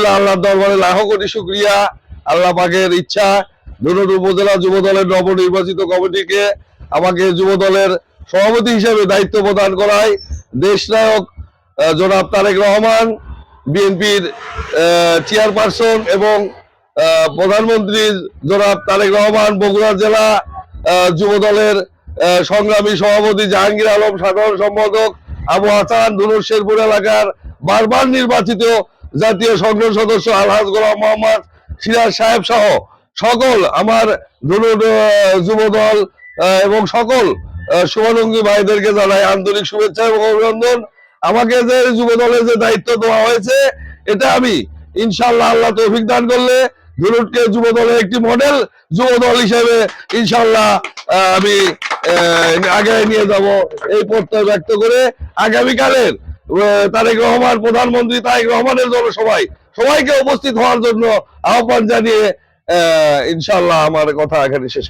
আলহামদুলিল্লাহ, আল্লাহর দরবারে লাখো কোটি শুকরিয়া। আল্লাহ পাকের ইচ্ছা ধুনট উপজেলা যুব দলের নবনির্বাচিত কমিটিকে আমাকে যুব দলের সভাপতি হিসেবে দায়িত্ব প্রদান করায় দেশনায়ক জনাব তারেক রহমান, বিএনপির চেয়ারপারসন এবং প্রধানমন্ত্রী জনাব তারেক রহমান, বগুড়া জেলা যুব দলের সংগ্রামী সভাপতি জাহাঙ্গীর আলম, সাধারণ সম্পাদক আবু হাসান, ধুনট শেরপুর এলাকার বারবার নির্বাচিত জাতীয় সংসদ সদস্য আলহাজ গোলাম মোহাম্মদ সিরাজ সাহেব সহ সকল আমার ধুনট যুব দল এবং সকল শুভানুঙ্গী ভাইদেরকে জানাই আন্তরিক শুভেচ্ছা এবং অভিনন্দন। আমাকে যে যুব দলের যে দায়িত্ব দেওয়া হয়েছে, এটা আমি ইনশাআল্লাহ আল্লাহ তৌফিক দান করলে ধুনটকে যুব দলের একটি মডেল যুব দল হিসেবে ইনশাআল্লাহ আমি আগে নিয়ে যাব এই প্রত্যয় ব্যক্ত করে আগামীকালের তারেক রহমান, প্রধানমন্ত্রী তারেক রহমানের সবাইকে উপস্থিত হওয়ার জন্য আহ্বান জানিয়ে ইনশাআল্লাহ আমার কথা এখানে শেষ।